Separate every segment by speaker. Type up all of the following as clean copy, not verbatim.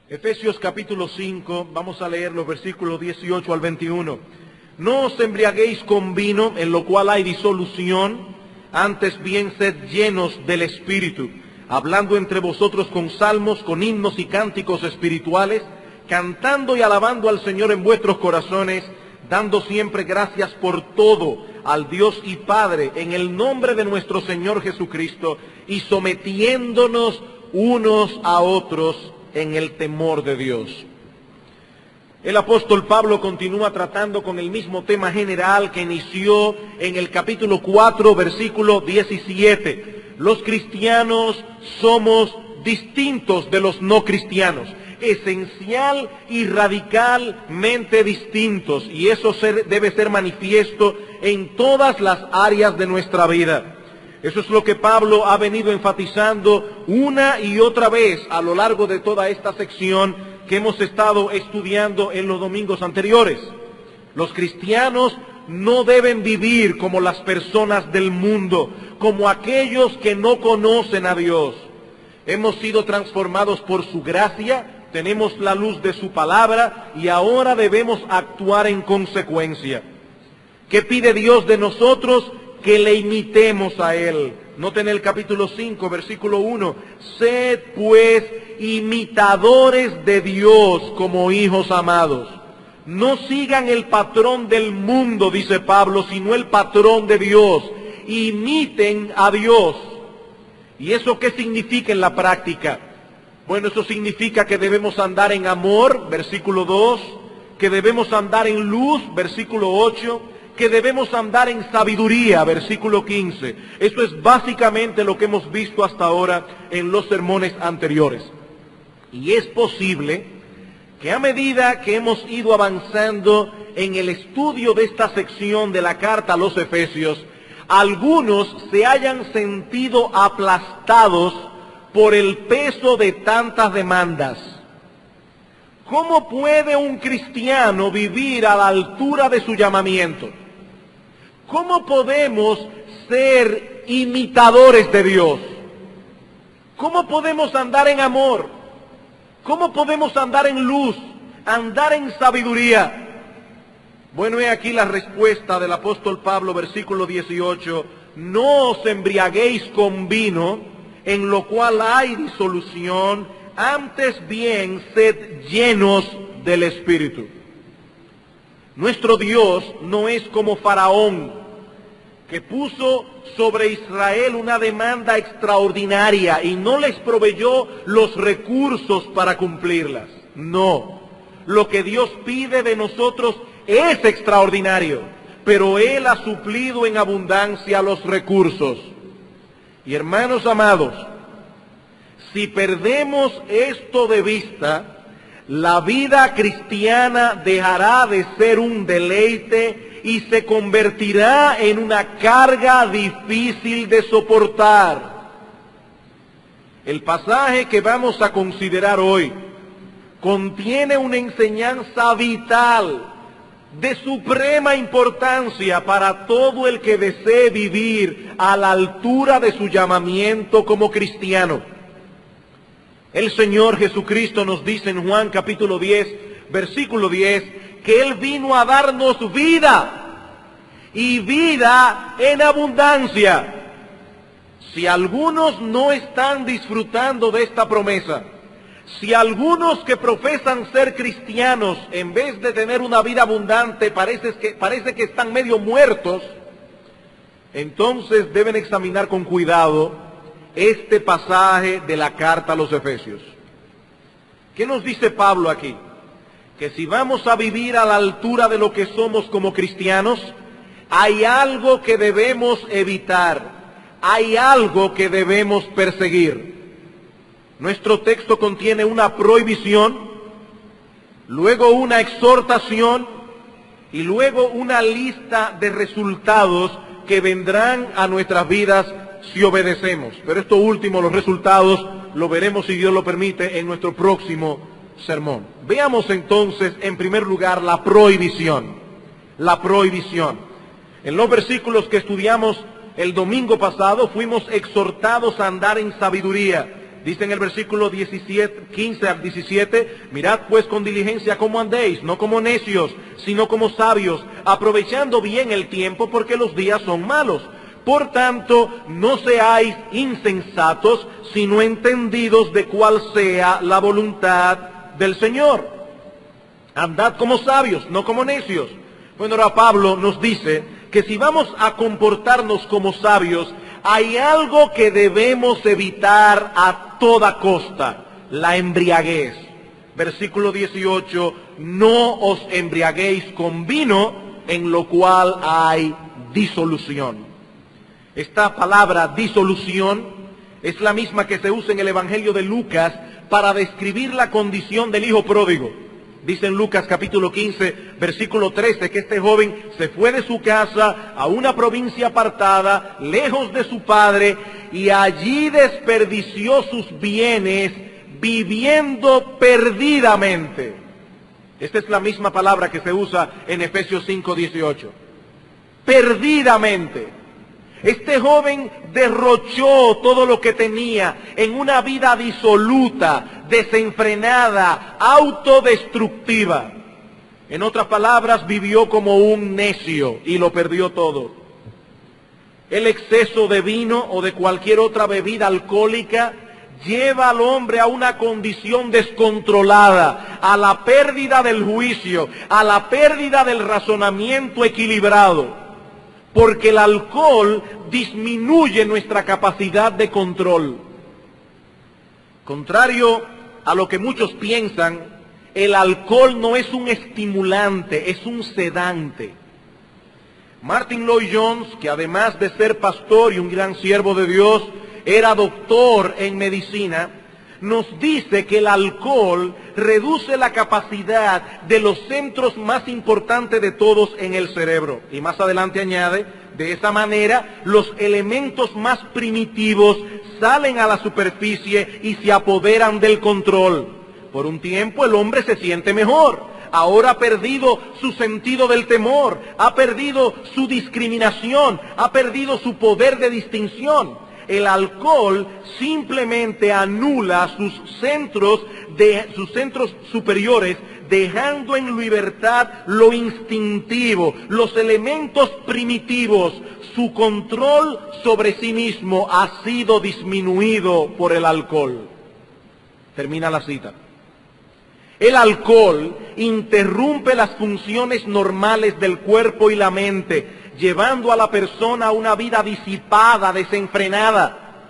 Speaker 1: Efesios capítulo 5, vamos a leer los versículos 18 al 21. No os embriaguéis con vino, en lo cual hay disolución, antes bien sed llenos del Espíritu, hablando entre vosotros con salmos, con himnos y cánticos espirituales, cantando y alabando al Señor en vuestros corazones, dando siempre gracias por todo al Dios y Padre, en el nombre de nuestro Señor Jesucristo, y sometiéndonos unos a otros en el temor de Dios. El apóstol Pablo continúa tratando con el mismo tema general que inició en el capítulo 4, versículo 17. Los cristianos somos distintos de los no cristianos, esencial y radicalmente distintos, y eso debe ser manifiesto en todas las áreas de nuestra vida. Eso es lo que Pablo ha venido enfatizando una y otra vez a lo largo de toda esta sección que hemos estado estudiando en los domingos anteriores. Los cristianos no deben vivir como las personas del mundo, como aquellos que no conocen a Dios. Hemos sido transformados por su gracia, tenemos la luz de su palabra y ahora debemos actuar en consecuencia. ¿Qué pide Dios de nosotros? Que le imitemos a Él. Noten el capítulo 5, versículo 1. Sed pues imitadores de Dios como hijos amados. No sigan el patrón del mundo, dice Pablo, sino el patrón de Dios. Imiten a Dios. ¿Y eso qué significa en la práctica? Bueno, eso significa que debemos andar en amor, versículo 2, que debemos andar en luz, versículo 8, que debemos andar en sabiduría, versículo 15. Esto es básicamente lo que hemos visto hasta ahora en los sermones anteriores. Y es posible que a medida que hemos ido avanzando en el estudio de esta sección de la carta a los Efesios, algunos se hayan sentido aplastados por el peso de tantas demandas. ¿Cómo puede un cristiano vivir a la altura de su llamamiento? ¿Cómo podemos ser imitadores de Dios? ¿Cómo podemos andar en amor? ¿Cómo podemos andar en luz? Andar en sabiduría. Bueno, he aquí la respuesta del apóstol Pablo, versículo 18. No os embriaguéis con vino, en lo cual hay disolución, antes bien sed llenos del Espíritu. Nuestro Dios no es como Faraón, que puso sobre Israel una demanda extraordinaria y no les proveyó los recursos para cumplirlas. No, lo que Dios pide de nosotros es extraordinario, pero Él ha suplido en abundancia los recursos. Y hermanos amados, si perdemos esto de vista, la vida cristiana dejará de ser un deleite y se convertirá en una carga difícil de soportar. El pasaje que vamos a considerar hoy contiene una enseñanza vital de suprema importancia para todo el que desee vivir a la altura de su llamamiento como cristiano. El Señor Jesucristo nos dice en Juan capítulo 10, versículo 10, que Él vino a darnos vida, y vida en abundancia. Si algunos no están disfrutando de esta promesa, si algunos que profesan ser cristianos, en vez de tener una vida abundante, parece que están medio muertos, entonces deben examinar con cuidado este pasaje de la carta a los Efesios. ¿Qué nos dice Pablo aquí? Que si vamos a vivir a la altura de lo que somos como cristianos, hay algo que debemos evitar, hay algo que debemos perseguir. Nuestro texto contiene una prohibición, luego una exhortación y luego una lista de resultados que vendrán a nuestras vidas si obedecemos. Pero esto último, los resultados, lo veremos, si Dios lo permite, en nuestro próximo sermón. Veamos entonces, en primer lugar, la prohibición. La prohibición. En los versículos que estudiamos el domingo pasado, fuimos exhortados a andar en sabiduría. Dice en el versículo 15 al 17, mirad pues con diligencia cómo andéis, no como necios, sino como sabios, aprovechando bien el tiempo, porque los días son malos. Por tanto, no seáis insensatos, sino entendidos de cuál sea la voluntad del Señor. Andad como sabios, no como necios. Bueno, ahora Pablo nos dice que si vamos a comportarnos como sabios, hay algo que debemos evitar a toda costa: la embriaguez. Versículo 18, no os embriaguéis con vino, en lo cual hay disolución. Esta palabra disolución es la misma que se usa en el Evangelio de Lucas para describir la condición del hijo pródigo. Dice en Lucas capítulo 15, versículo 13, que este joven se fue de su casa a una provincia apartada, lejos de su padre, y allí desperdició sus bienes viviendo perdidamente. Esta es la misma palabra que se usa en Efesios 5, 18. Perdidamente. Este joven derrochó todo lo que tenía en una vida disoluta, desenfrenada, autodestructiva. En otras palabras, vivió como un necio y lo perdió todo. El exceso de vino o de cualquier otra bebida alcohólica lleva al hombre a una condición descontrolada, a la pérdida del juicio, a la pérdida del razonamiento equilibrado. Porque el alcohol disminuye nuestra capacidad de control. Contrario a lo que muchos piensan, el alcohol no es un estimulante, es un sedante. Martin Lloyd-Jones, que además de ser pastor y un gran siervo de Dios, era doctor en medicina, nos dice que el alcohol reduce la capacidad de los centros más importantes de todos en el cerebro. Y más adelante añade, de esa manera, los elementos más primitivos salen a la superficie y se apoderan del control. Por un tiempo el hombre se siente mejor. Ahora ha perdido su sentido del temor, ha perdido su discriminación, ha perdido su poder de distinción. El alcohol simplemente anula sus centros superiores, dejando en libertad lo instintivo, los elementos primitivos. Su control sobre sí mismo ha sido disminuido por el alcohol. Termina la cita. El alcohol interrumpe las funciones normales del cuerpo y la mente, llevando a la persona a una vida disipada, desenfrenada.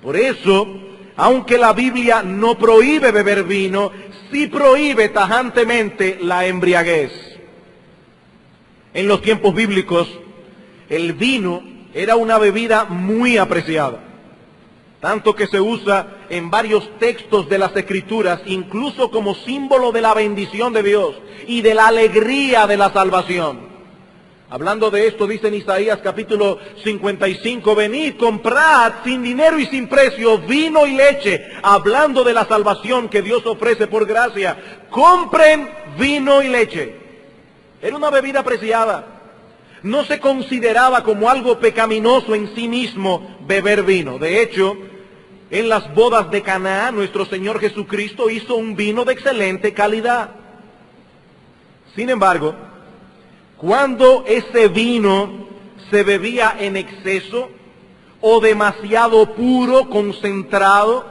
Speaker 1: Por eso, aunque la Biblia no prohíbe beber vino, sí prohíbe tajantemente la embriaguez. En los tiempos bíblicos, el vino era una bebida muy apreciada, tanto que se usa en varios textos de las Escrituras, incluso como símbolo de la bendición de Dios y de la alegría de la salvación. Hablando de esto, dice en Isaías capítulo 55, venid, comprad sin dinero y sin precio vino y leche, hablando de la salvación que Dios ofrece por gracia. Compren vino y leche. Era una bebida apreciada. No se consideraba como algo pecaminoso en sí mismo beber vino. De hecho, en las bodas de Caná, nuestro Señor Jesucristo hizo un vino de excelente calidad. Sin embargo, cuando ese vino se bebía en exceso, o demasiado puro, concentrado,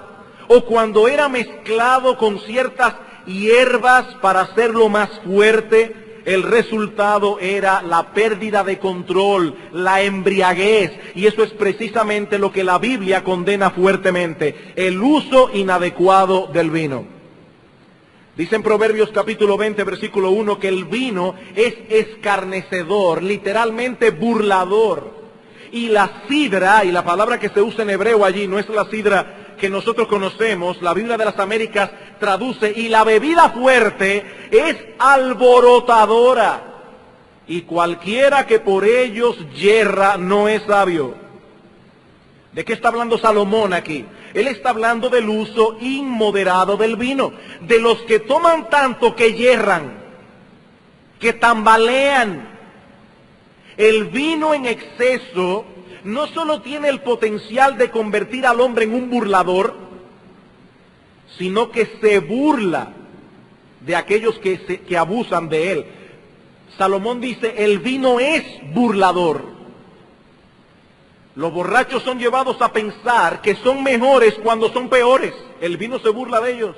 Speaker 1: o cuando era mezclado con ciertas hierbas para hacerlo más fuerte, el resultado era la pérdida de control, la embriaguez, y eso es precisamente lo que la Biblia condena fuertemente, el uso inadecuado del vino. Dice en Proverbios capítulo 20, versículo 1, que el vino es escarnecedor, literalmente burlador. Y la sidra, y la palabra que se usa en hebreo allí, no es la sidra que nosotros conocemos, la Biblia de las Américas traduce, y la bebida fuerte es alborotadora, y cualquiera que por ellos yerra no es sabio. ¿De qué está hablando Salomón aquí? Él está hablando del uso inmoderado del vino, de los que toman tanto que yerran, que tambalean. El vino en exceso no solo tiene el potencial de convertir al hombre en un burlador, sino que se burla de aquellos que abusan de él. Salomón dice, el vino es burlador. Los borrachos son llevados a pensar que son mejores cuando son peores. El vino se burla de ellos.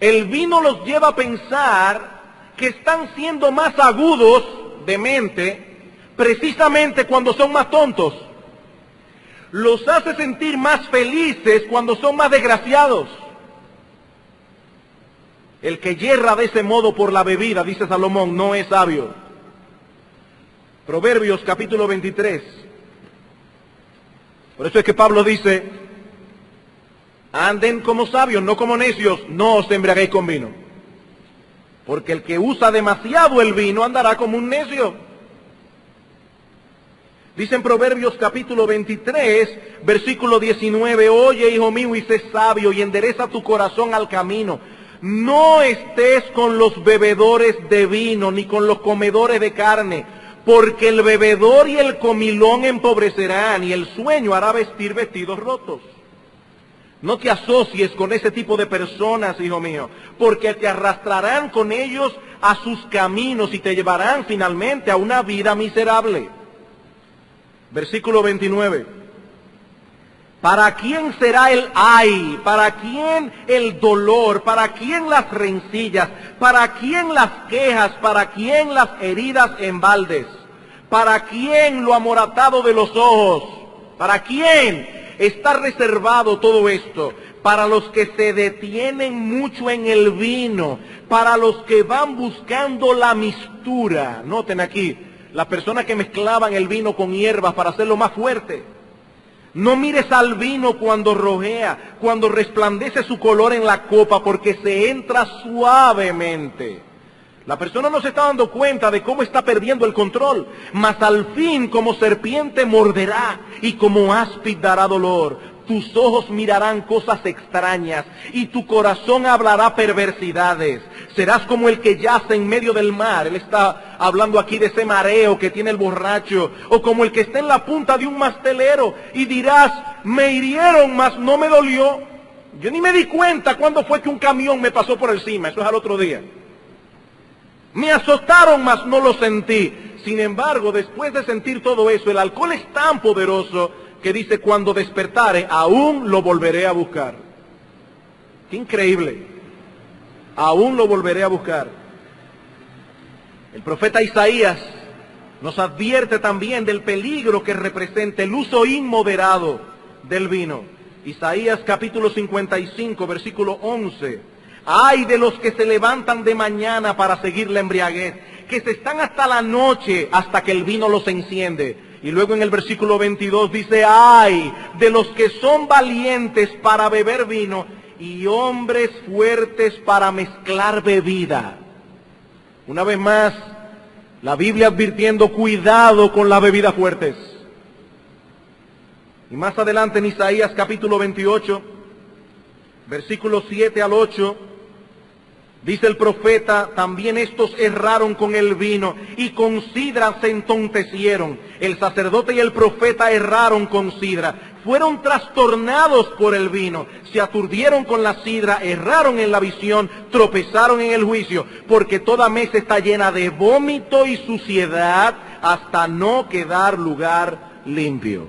Speaker 1: El vino los lleva a pensar que están siendo más agudos de mente precisamente cuando son más tontos. Los hace sentir más felices cuando son más desgraciados. El que yerra de ese modo por la bebida, dice Salomón, no es sabio. Proverbios capítulo 23. Por eso es que Pablo dice, anden como sabios, no como necios, no os embriaguéis con vino. Porque el que usa demasiado el vino andará como un necio. Dice en Proverbios capítulo 23, versículo 19, oye, hijo mío, y sé sabio, y endereza tu corazón al camino. No estés con los bebedores de vino, ni con los comedores de carne, porque el bebedor y el comilón empobrecerán, y el sueño hará vestir vestidos rotos. No te asocies con ese tipo de personas, hijo mío, porque te arrastrarán con ellos a sus caminos y te llevarán finalmente a una vida miserable. Versículo 29. ¿Para quién será el ay? ¿Para quién el dolor? ¿Para quién las rencillas? ¿Para quién las quejas? ¿Para quién las heridas en baldes? ¿Para quién lo amoratado de los ojos? ¿Para quién está reservado todo esto? Para los que se detienen mucho en el vino, para los que van buscando la mistura. Noten aquí, las personas que mezclaban el vino con hierbas para hacerlo más fuerte. No mires al vino cuando rojea, cuando resplandece su color en la copa, porque se entra suavemente. La persona no se está dando cuenta de cómo está perdiendo el control, mas al fin como serpiente morderá y como áspid dará dolor. Tus ojos mirarán cosas extrañas y tu corazón hablará perversidades. Serás como el que yace en medio del mar. Él está hablando aquí de ese mareo que tiene el borracho. O como el que está en la punta de un mastelero y dirás, me hirieron, mas no me dolió. Yo ni me di cuenta cuándo fue que un camión me pasó por encima. Eso es al otro día. Me azotaron, mas no lo sentí. Sin embargo, después de sentir todo eso, el alcohol es tan poderoso que dice, cuando despertare, aún lo volveré a buscar. Qué increíble. Aún lo volveré a buscar. El profeta Isaías nos advierte también del peligro que representa el uso inmoderado del vino. Isaías capítulo 55, versículo 11. Ay de los que se levantan de mañana para seguir la embriaguez, que se están hasta la noche hasta que el vino los enciende. Y luego en el versículo 22 dice, ay de los que son valientes para beber vino y hombres fuertes para mezclar bebida. Una vez más, la Biblia advirtiendo, cuidado con las bebidas fuertes. Y más adelante en Isaías capítulo 28, versículos 7 al 8, dice el profeta, también estos erraron con el vino y con sidra se entontecieron. El sacerdote y el profeta erraron con sidra. Fueron trastornados por el vino, se aturdieron con la sidra, erraron en la visión, tropezaron en el juicio, porque toda mesa está llena de vómito y suciedad hasta no quedar lugar limpio.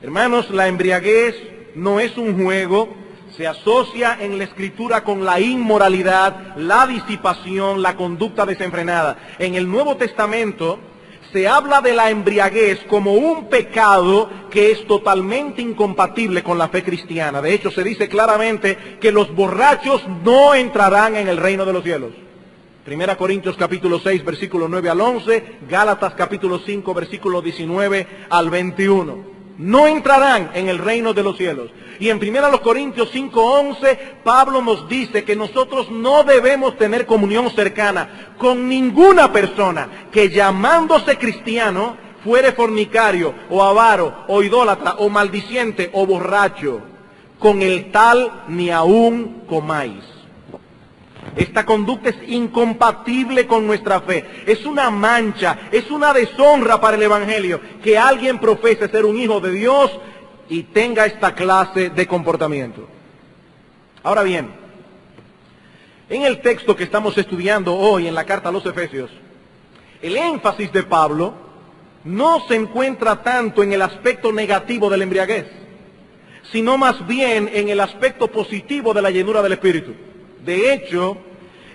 Speaker 1: Hermanos, la embriaguez no es un juego. Se asocia en la Escritura con la inmoralidad, la disipación, la conducta desenfrenada. En el Nuevo Testamento se habla de la embriaguez como un pecado que es totalmente incompatible con la fe cristiana. De hecho, se dice claramente que los borrachos no entrarán en el reino de los cielos. 1 Corintios capítulo 6, versículo 9 al 11, Gálatas capítulo 5, versículo 19 al 21. No entrarán en el reino de los cielos. Y en 1 Corintios 5:11, Pablo nos dice que nosotros no debemos tener comunión cercana con ninguna persona que llamándose cristiano fuere fornicario, o avaro, o idólatra, o maldiciente, o borracho. Con el tal ni aún comáis. Esta conducta es incompatible con nuestra fe. Es una mancha, es una deshonra para el Evangelio que alguien profese ser un hijo de Dios y tenga esta clase de comportamiento. Ahora bien, en el texto que estamos estudiando hoy en la carta a los Efesios, el énfasis de Pablo no se encuentra tanto en el aspecto negativo de la embriaguez, sino más bien en el aspecto positivo de la llenura del Espíritu. De hecho,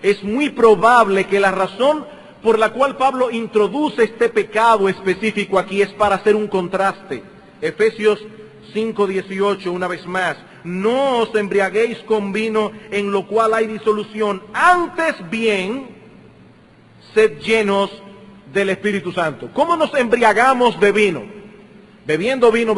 Speaker 1: es muy probable que la razón por la cual Pablo introduce este pecado específico aquí es para hacer un contraste. Efesios 5:18, una vez más: no os embriaguéis con vino en lo cual hay disolución, antes bien, sed llenos del Espíritu Santo. ¿Cómo nos embriagamos de vino? Bebiendo vino,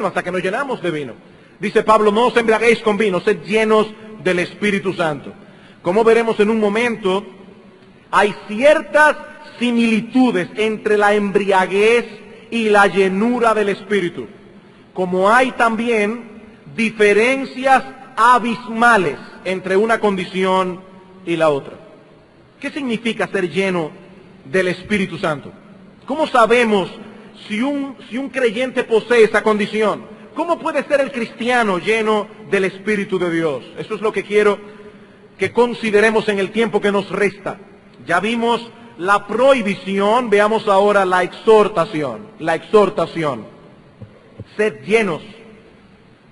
Speaker 1: hasta que nos llenamos de vino. Dice Pablo, no os embriaguéis con vino, sed llenos del Espíritu Santo. Como veremos en un momento, hay ciertas similitudes entre la embriaguez y la llenura del Espíritu, como hay también diferencias abismales entre una condición y la otra. ¿Qué significa ser lleno del Espíritu Santo? ¿Cómo sabemos si un creyente posee esa condición? ¿Cómo puede ser el cristiano lleno del Espíritu de Dios? Eso es lo que quiero que consideremos en el tiempo que nos resta. Ya vimos la prohibición, veamos ahora la exhortación. La exhortación: sed llenos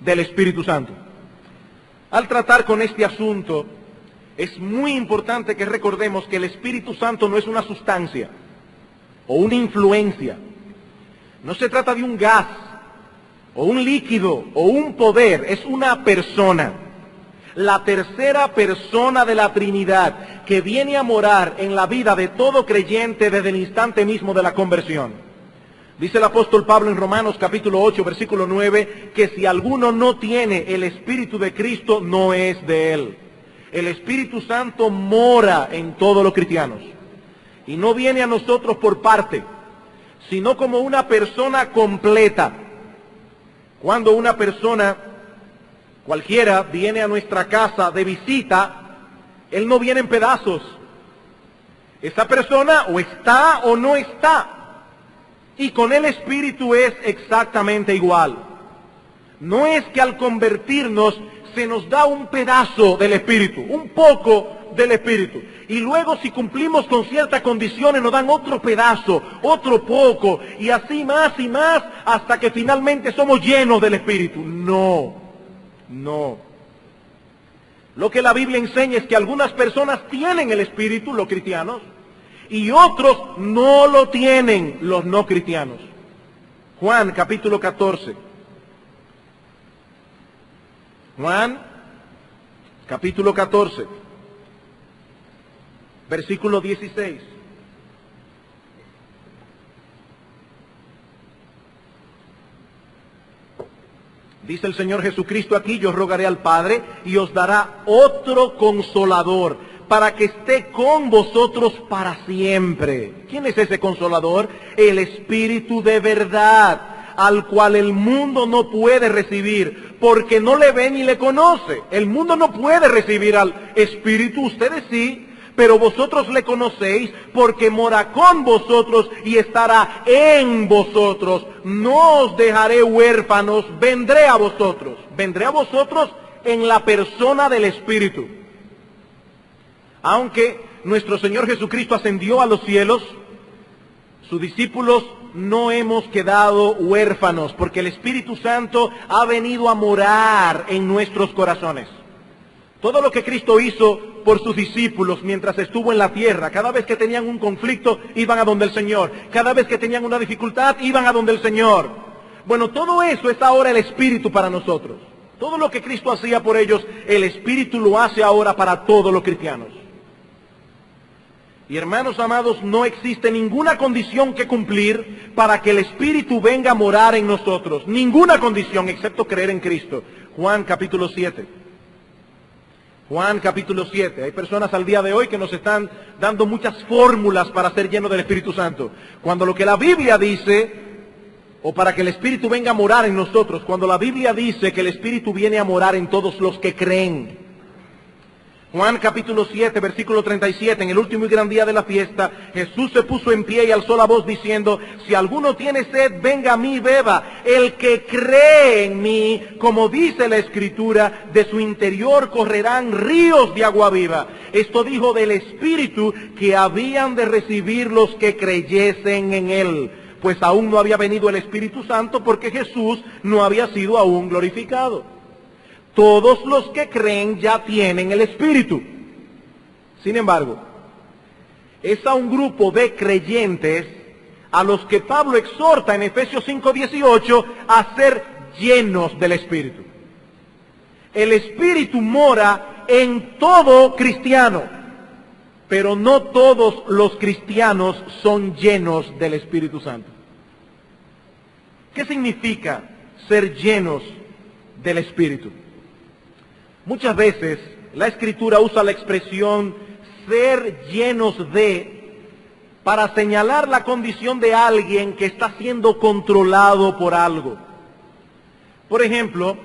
Speaker 1: del Espíritu Santo. Al tratar con este asunto, es muy importante que recordemos que el Espíritu Santo no es una sustancia o una influencia. No se trata de un gas o un líquido o un poder, es una persona. La tercera persona de la Trinidad, que viene a morar en la vida de todo creyente desde el instante mismo de la conversión. Dice el apóstol Pablo en Romanos capítulo 8, versículo 9, que si alguno no tiene el Espíritu de Cristo, no es de él. El Espíritu Santo mora en todos los cristianos. Y no viene a nosotros por parte, sino como una persona completa. Cuando una persona cualquiera viene a nuestra casa de visita, él no viene en pedazos. Esa persona o está o no está. Y con el Espíritu es exactamente igual. No es que al convertirnos se nos da un pedazo del Espíritu, un poco del Espíritu. Y luego si cumplimos con ciertas condiciones nos dan otro pedazo, otro poco, y así más y más, hasta que finalmente somos llenos del Espíritu. No. Lo que la Biblia enseña es que algunas personas tienen el Espíritu, los cristianos, y otros no lo tienen, los no cristianos. Juan capítulo 14. Juan capítulo 14, versículo 16. Dice el Señor Jesucristo aquí: yo rogaré al Padre y os dará otro consolador para que esté con vosotros para siempre. ¿Quién es ese consolador? El Espíritu de verdad, al cual el mundo no puede recibir, porque no le ve ni le conoce. El mundo no puede recibir al Espíritu, ustedes sí, pero vosotros le conocéis, porque mora con vosotros y estará en vosotros. No os dejaré huérfanos, vendré a vosotros. Vendré a vosotros en la persona del Espíritu. Aunque nuestro Señor Jesucristo ascendió a los cielos, sus discípulos no hemos quedado huérfanos, porque el Espíritu Santo ha venido a morar en nuestros corazones. Todo lo que Cristo hizo por sus discípulos mientras estuvo en la tierra, cada vez que tenían un conflicto, iban a donde el Señor. Cada vez que tenían una dificultad, iban a donde el Señor. Bueno, todo eso es ahora el Espíritu para nosotros. Todo lo que Cristo hacía por ellos, el Espíritu lo hace ahora para todos los cristianos. Y hermanos amados, no existe ninguna condición que cumplir para que el Espíritu venga a morar en nosotros. Ninguna condición, excepto creer en Cristo. Juan capítulo 7. Juan capítulo 7. Hay personas al día de hoy que nos están dando muchas fórmulas para ser llenos del Espíritu Santo. Cuando lo que la Biblia dice, o para que el Espíritu venga a morar en nosotros, cuando la Biblia dice que el Espíritu viene a morar en todos los que creen. Juan capítulo 7, versículo 37, en el último y gran día de la fiesta, Jesús se puso en pie y alzó la voz diciendo, si alguno tiene sed, venga a mí y beba. El que cree en mí, como dice la Escritura, de su interior correrán ríos de agua viva. Esto dijo del Espíritu que habían de recibir los que creyesen en él, pues aún no había venido el Espíritu Santo porque Jesús no había sido aún glorificado. Todos los que creen ya tienen el Espíritu. Sin embargo, es a un grupo de creyentes a los que Pablo exhorta en Efesios 5:18 a ser llenos del Espíritu. El Espíritu mora en todo cristiano, pero no todos los cristianos son llenos del Espíritu Santo. ¿Qué significa ser llenos del Espíritu? Muchas veces la Escritura usa la expresión ser llenos de para señalar la condición de alguien que está siendo controlado por algo. Por ejemplo,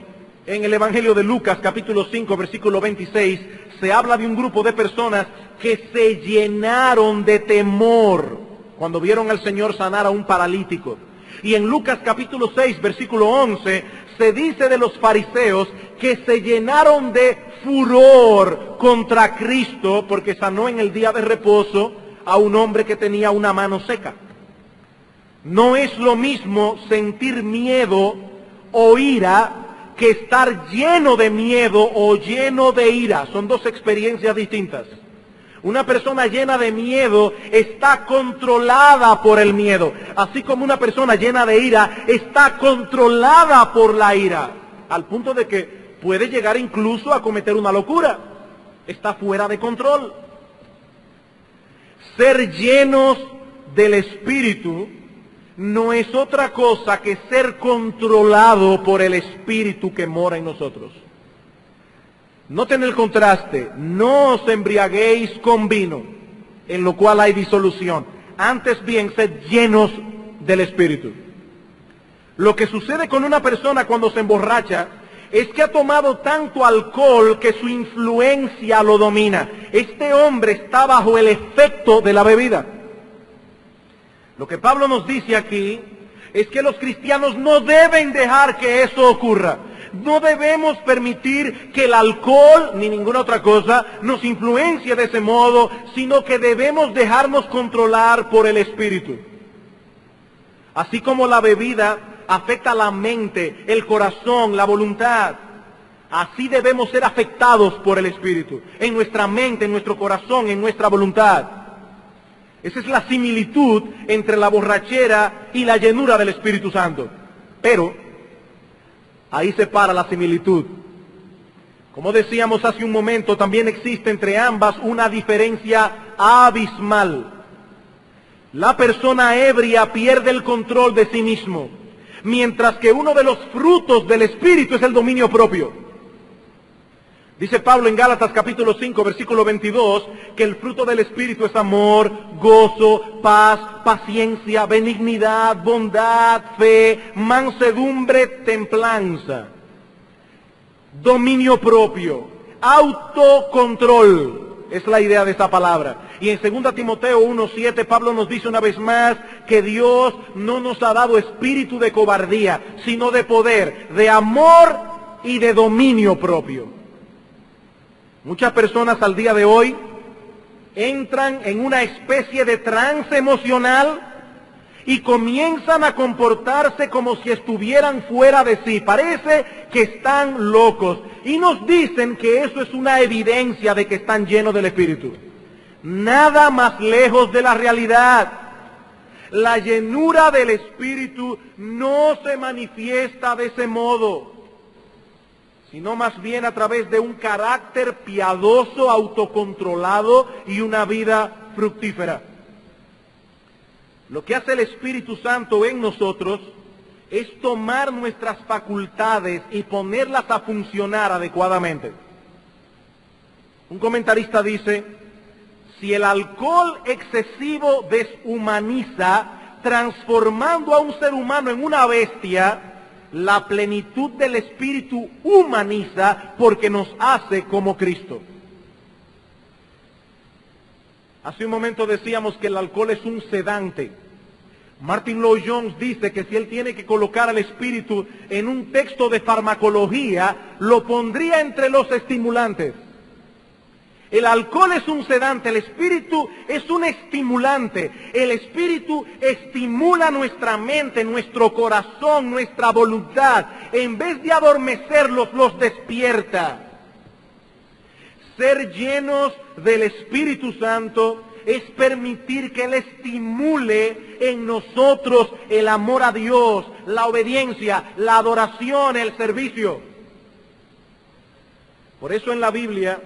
Speaker 1: en el Evangelio de Lucas, capítulo 5, versículo 26, se habla de un grupo de personas que se llenaron de temor cuando vieron al Señor sanar a un paralítico. Y en Lucas capítulo 6, versículo 11, se dice de los fariseos que se llenaron de furor contra Cristo porque sanó en el día de reposo a un hombre que tenía una mano seca. No es lo mismo sentir miedo o ira que estar lleno de miedo o lleno de ira. Son dos experiencias distintas. Una persona llena de miedo está controlada por el miedo, así como una persona llena de ira está controlada por la ira, al punto de que puede llegar incluso a cometer una locura. Está fuera de control. Ser llenos del Espíritu no es otra cosa que ser controlado por el Espíritu que mora en nosotros. Noten el contraste, no os embriaguéis con vino, en lo cual hay disolución. Antes bien, sed llenos del Espíritu. Lo que sucede con una persona cuando se emborracha es que ha tomado tanto alcohol que su influencia lo domina. Este hombre está bajo el efecto de la bebida. Lo que Pablo nos dice aquí es que los cristianos no deben dejar que eso ocurra. No debemos permitir que el alcohol, ni ninguna otra cosa, nos influencie de ese modo, sino que debemos dejarnos controlar por el Espíritu. Así como la bebida afecta la mente, el corazón, la voluntad, así debemos ser afectados por el Espíritu, en nuestra mente, en nuestro corazón, en nuestra voluntad. Esa es la similitud entre la borrachera y la llenura del Espíritu Santo. Pero ahí se para la similitud. Como decíamos hace un momento, también existe entre ambas una diferencia abismal. La persona ebria pierde el control de sí mismo, mientras que uno de los frutos del Espíritu es el dominio propio. Dice Pablo en Gálatas capítulo 5, versículo 22, que el fruto del Espíritu es amor, gozo, paz, paciencia, benignidad, bondad, fe, mansedumbre, templanza, dominio propio, autocontrol, es la idea de esta palabra. Y en 2 Timoteo 1:7 Pablo nos dice una vez más que Dios no nos ha dado espíritu de cobardía, sino de poder, de amor y de dominio propio. Muchas personas al día de hoy entran en una especie de trance emocional y comienzan a comportarse como si estuvieran fuera de sí. Parece que están locos. Y nos dicen que eso es una evidencia de que están llenos del Espíritu. Nada más lejos de la realidad. La llenura del Espíritu no se manifiesta de ese modo, sino más bien a través de un carácter piadoso, autocontrolado y una vida fructífera. Lo que hace el Espíritu Santo en nosotros es tomar nuestras facultades y ponerlas a funcionar adecuadamente. Un comentarista dice, si el alcohol excesivo deshumaniza, transformando a un ser humano en una bestia, la plenitud del Espíritu humaniza porque nos hace como Cristo. Hace un momento decíamos que el alcohol es un sedante. Martin Lloyd-Jones dice que si él tiene que colocar al espíritu en un texto de farmacología, lo pondría entre los estimulantes. El alcohol es un sedante, el espíritu es un estimulante. El espíritu estimula nuestra mente, nuestro corazón, nuestra voluntad. En vez de adormecerlos, los despierta. Ser llenos del Espíritu Santo es permitir que Él estimule en nosotros el amor a Dios, la obediencia, la adoración, el servicio. Por eso en la Biblia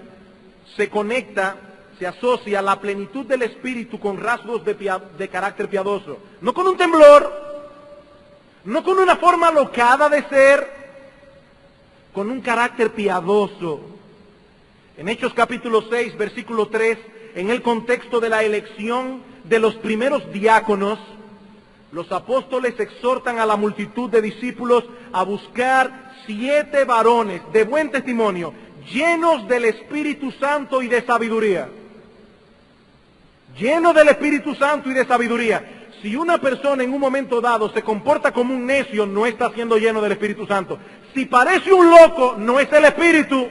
Speaker 1: se conecta, se asocia la plenitud del Espíritu con rasgos de carácter piadoso. No con un temblor, no con una forma alocada de ser, con un carácter piadoso. En Hechos capítulo 6, versículo 3, en el contexto de la elección de los primeros diáconos, los apóstoles exhortan a la multitud de discípulos a buscar 7 varones de buen testimonio, llenos del Espíritu Santo y de sabiduría. Llenos del Espíritu Santo y de sabiduría. Si una persona en un momento dado se comporta como un necio, no está siendo lleno del Espíritu Santo. Si parece un loco, no es el Espíritu.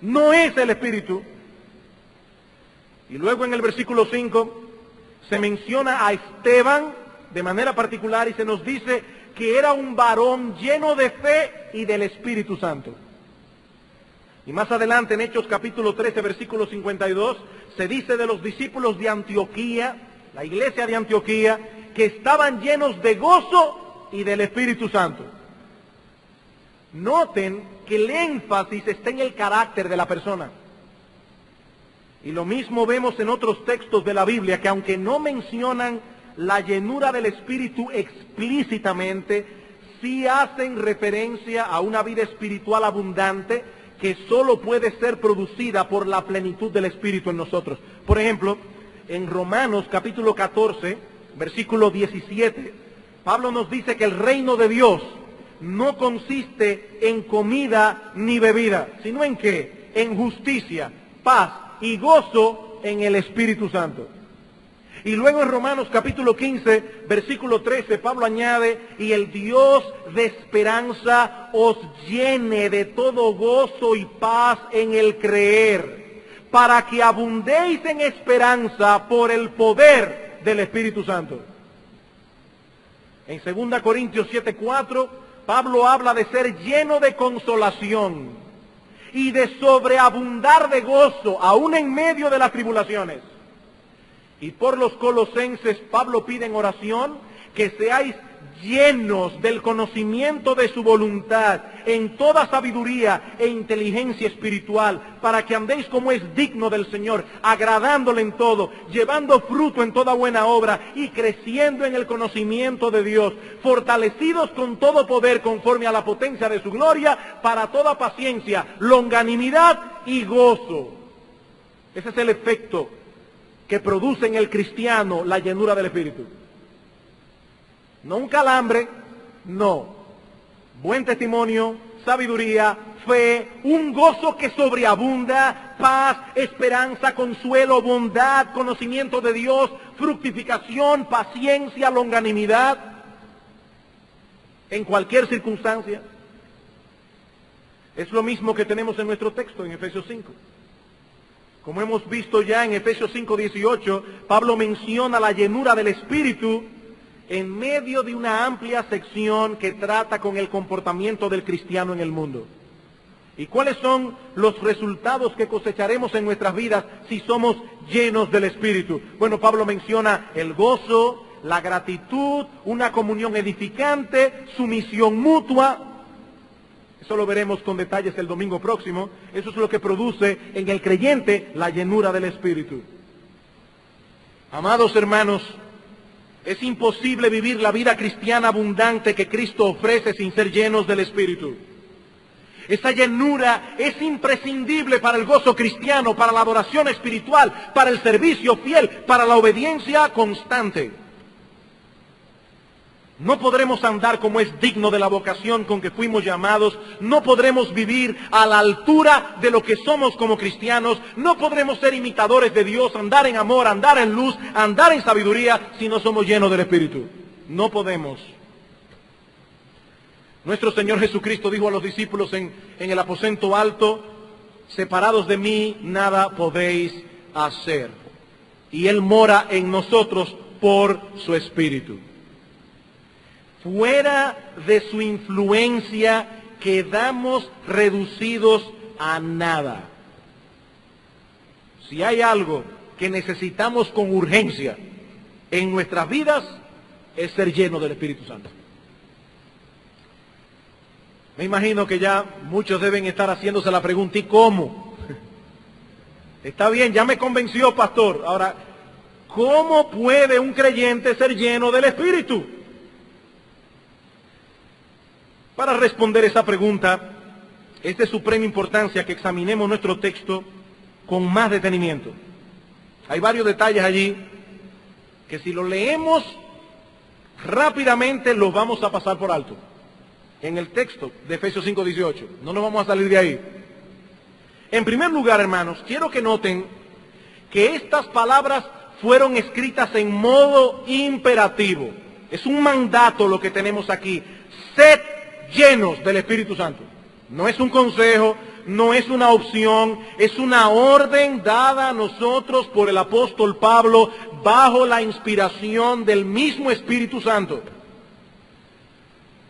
Speaker 1: No es el Espíritu. Y luego en el versículo 5 se menciona a Esteban de manera particular y se nos dice que era un varón lleno de fe y del Espíritu Santo. Y más adelante en Hechos capítulo 13, versículo 52, se dice de los discípulos de Antioquía, la iglesia de Antioquía, que estaban llenos de gozo y del Espíritu Santo. Noten que el énfasis está en el carácter de la persona. Y lo mismo vemos en otros textos de la Biblia, que aunque no mencionan la llenura del Espíritu explícitamente, sí hacen referencia a una vida espiritual abundante que solo puede ser producida por la plenitud del Espíritu en nosotros. Por ejemplo, en Romanos capítulo 14, versículo 17, Pablo nos dice que el reino de Dios no consiste en comida ni bebida, sino en ¿qué? En justicia, paz y gozo en el Espíritu Santo. Y luego en Romanos capítulo 15, versículo 13, Pablo añade, y el Dios de esperanza os llene de todo gozo y paz en el creer, para que abundéis en esperanza por el poder del Espíritu Santo. En 2 Corintios 7:4, Pablo habla de ser lleno de consolación y de sobreabundar de gozo, aún en medio de las tribulaciones. Y por los colosenses, Pablo pide en oración que seáis llenos del conocimiento de su voluntad, en toda sabiduría e inteligencia espiritual, para que andéis como es digno del Señor, agradándole en todo, llevando fruto en toda buena obra y creciendo en el conocimiento de Dios, fortalecidos con todo poder conforme a la potencia de su gloria, para toda paciencia, longanimidad y gozo. Ese es el efecto que produce en el cristiano la llenura del Espíritu. No un calambre, no. Buen testimonio, sabiduría, fe, un gozo que sobreabunda, paz, esperanza, consuelo, bondad, conocimiento de Dios, fructificación, paciencia, longanimidad, en cualquier circunstancia. Es lo mismo que tenemos en nuestro texto en Efesios 5. Como hemos visto ya en Efesios 5:18, Pablo menciona la llenura del Espíritu en medio de una amplia sección que trata con el comportamiento del cristiano en el mundo. ¿Y cuáles son los resultados que cosecharemos en nuestras vidas si somos llenos del Espíritu? Bueno, Pablo menciona el gozo, la gratitud, una comunión edificante, sumisión mutua. Eso lo veremos con detalles el domingo próximo. Eso es lo que produce en el creyente la llenura del Espíritu. Amados hermanos, es imposible vivir la vida cristiana abundante que Cristo ofrece sin ser llenos del Espíritu. Esa llenura es imprescindible para el gozo cristiano, para la adoración espiritual, para el servicio fiel, para la obediencia constante. No podremos andar como es digno de la vocación con que fuimos llamados. No podremos vivir a la altura de lo que somos como cristianos. No podremos ser imitadores de Dios, andar en amor, andar en luz, andar en sabiduría si no somos llenos del Espíritu. No podemos. Nuestro Señor Jesucristo dijo a los discípulos en el aposento alto: separados de mí nada podéis hacer. Y Él mora en nosotros por su Espíritu. Fuera de su influencia quedamos reducidos a nada. Si hay algo que necesitamos con urgencia en nuestras vidas, es ser llenos del Espíritu Santo. Me imagino que ya muchos deben estar haciéndose la pregunta: ¿y cómo? Está bien, ya me convenció, pastor. Ahora, ¿cómo puede un creyente ser lleno del Espíritu? Para responder esa pregunta, es de suprema importancia que examinemos nuestro texto con más detenimiento. Hay varios detalles allí que si los leemos rápidamente los vamos a pasar por alto. En el texto de Efesios 5:18, no nos vamos a salir de ahí. En primer lugar, hermanos, quiero que noten que estas palabras fueron escritas en modo imperativo. Es un mandato lo que tenemos aquí: sed llenos del Espíritu Santo. No es un consejo, no es una opción, es una orden dada a nosotros por el apóstol Pablo bajo la inspiración del mismo Espíritu Santo.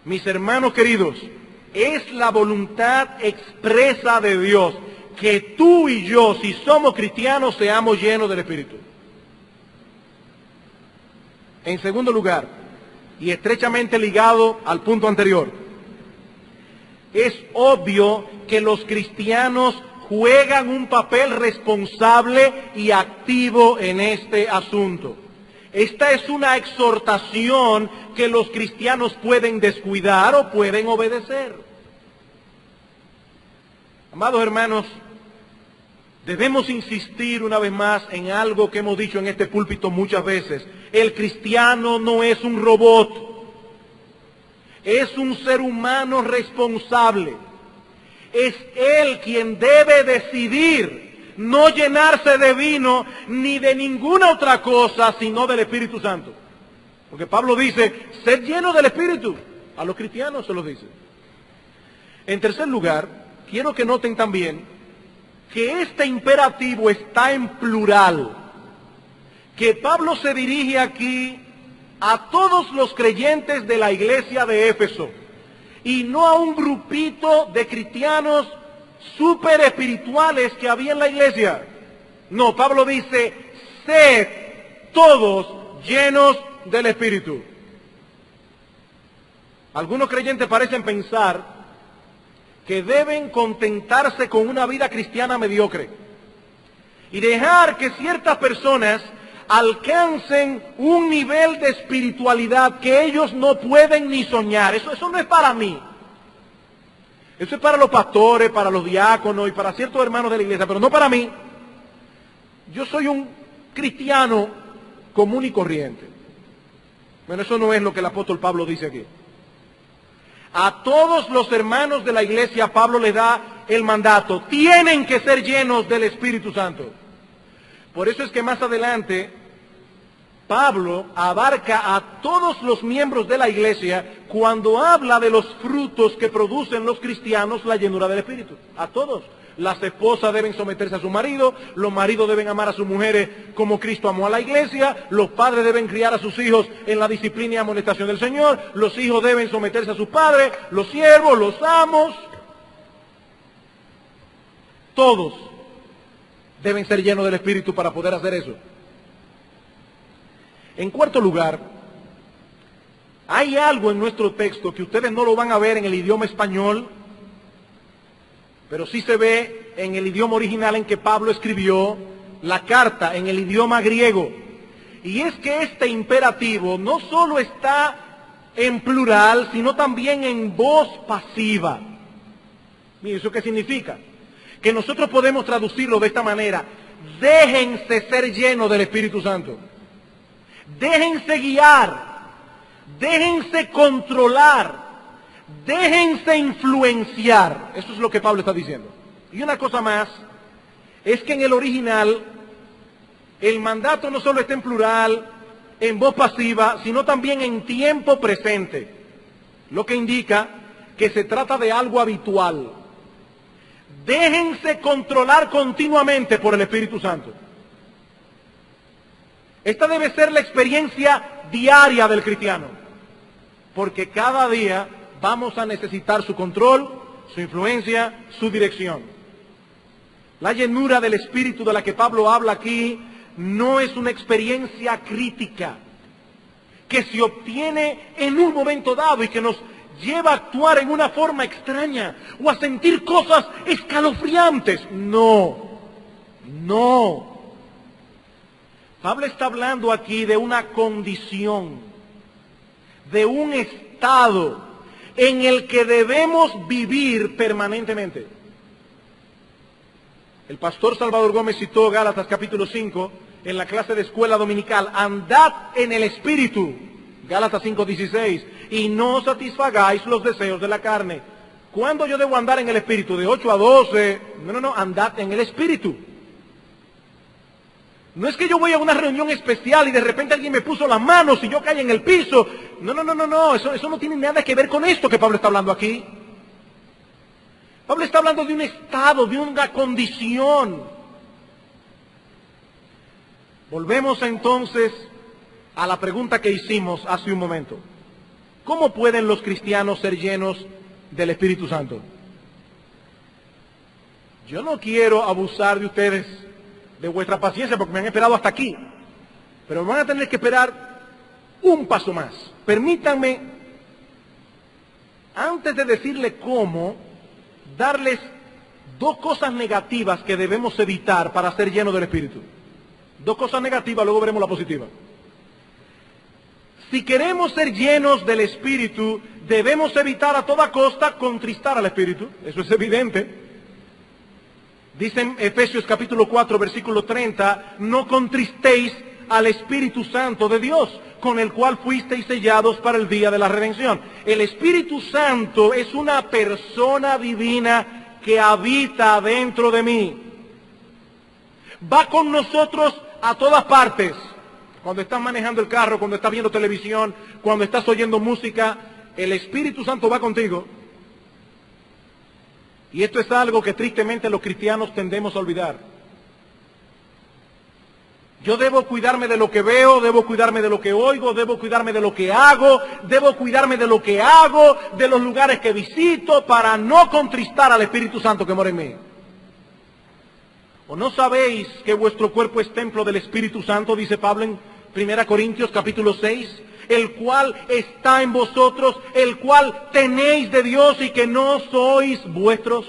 Speaker 1: Mis hermanos queridos, es la voluntad expresa de Dios que tú y yo, si somos cristianos, seamos llenos del Espíritu. En segundo lugar, y estrechamente ligado al punto anterior, es obvio que los cristianos juegan un papel responsable y activo en este asunto. Esta es una exhortación que los cristianos pueden descuidar o pueden obedecer. Amados hermanos, debemos insistir una vez más en algo que hemos dicho en este púlpito muchas veces. El cristiano no es un robot. Es un ser humano responsable. Es él quien debe decidir no llenarse de vino ni de ninguna otra cosa sino del Espíritu Santo. Porque Pablo dice: sed lleno del Espíritu. A los cristianos se lo dice. En tercer lugar, quiero que noten también que este imperativo está en plural. Que Pablo se dirige aquí a todos los creyentes de la iglesia de Éfeso, y no a un grupito de cristianos súper espirituales que había en la iglesia. No, Pablo dice: sed todos llenos del Espíritu. Algunos creyentes parecen pensar que deben contentarse con una vida cristiana mediocre y dejar que ciertas personas alcancen un nivel de espiritualidad que ellos no pueden ni soñar. Eso no es para mí. Eso es para los pastores, para los diáconos y para ciertos hermanos de la iglesia, pero no para mí. Yo soy un cristiano común y corriente. Bueno, eso no es lo que el apóstol Pablo dice aquí. A todos los hermanos de la iglesia Pablo les da el mandato: tienen que ser llenos del Espíritu Santo. Por eso es que más adelante Pablo abarca a todos los miembros de la iglesia cuando habla de los frutos que producen los cristianos la llenura del Espíritu. A todos. Las esposas deben someterse a su marido, los maridos deben amar a sus mujeres como Cristo amó a la iglesia, los padres deben criar a sus hijos en la disciplina y amonestación del Señor, los hijos deben someterse a sus padres, los siervos, los amos. Todos deben ser llenos del Espíritu para poder hacer eso. En cuarto lugar, hay algo en nuestro texto que ustedes no lo van a ver en el idioma español, pero sí se ve en el idioma original en que Pablo escribió la carta, en el idioma griego. Y es que este imperativo no solo está en plural, sino también en voz pasiva. Mire, ¿eso qué significa? Que nosotros podemos traducirlo de esta manera: déjense ser llenos del Espíritu Santo. Déjense guiar. Déjense controlar, déjense influenciar. Eso es lo que Pablo está diciendo. Y una cosa más, es que en el original, el mandato no solo está en plural, en voz pasiva, sino también en tiempo presente. Lo que indica que se trata de algo habitual. Déjense controlar continuamente por el Espíritu Santo. Esta debe ser la experiencia diaria del cristiano, porque cada día vamos a necesitar su control, su influencia, su dirección. La llenura del Espíritu de la que Pablo habla aquí no es una experiencia crítica que se obtiene en un momento dado y que nos lleva a actuar en una forma extraña o a sentir cosas escalofriantes. No, no. Pablo está hablando aquí de una condición, de un estado en el que debemos vivir permanentemente. El pastor Salvador Gómez citó Gálatas capítulo 5 en la clase de escuela dominical. Andad en el Espíritu, Gálatas 5:16, y no satisfagáis los deseos de la carne. ¿Cuándo yo debo andar en el Espíritu? ¿De 8 a 12? No, andad en el Espíritu. No es que yo voy a una reunión especial y de repente alguien me puso las manos y yo caí en el piso. No, eso no tiene nada que ver con esto que Pablo está hablando aquí. Pablo está hablando de un estado, de una condición. Volvemos entonces a la pregunta que hicimos hace un momento. ¿Cómo pueden los cristianos ser llenos del Espíritu Santo? Yo no quiero abusar de ustedes, de vuestra paciencia, porque me han esperado hasta aquí. Pero van a tener que esperar un paso más. Permítanme, antes de decirle cómo, darles dos cosas negativas que debemos evitar para ser llenos del Espíritu. Dos cosas negativas, luego veremos la positiva. Si queremos ser llenos del Espíritu, debemos evitar a toda costa contristar al Espíritu. Eso es evidente. Dice en Efesios capítulo 4, versículo 30, no contristéis al Espíritu Santo de Dios, con el cual fuisteis sellados para el día de la redención. El Espíritu Santo es una persona divina que habita dentro de mí. Va con nosotros a todas partes. Cuando estás manejando el carro, cuando estás viendo televisión, cuando estás oyendo música, el Espíritu Santo va contigo. Y esto es algo que tristemente los cristianos tendemos a olvidar. Yo debo cuidarme de lo que veo, debo cuidarme de lo que oigo, debo cuidarme de lo que hago, debo cuidarme de lo que hago, de los lugares que visito, para no contristar al Espíritu Santo que mora en mí. ¿O no sabéis que vuestro cuerpo es templo del Espíritu Santo, dice Pablo en 1 Corintios capítulo 6, el cual está en vosotros, el cual tenéis de Dios y que no sois vuestros?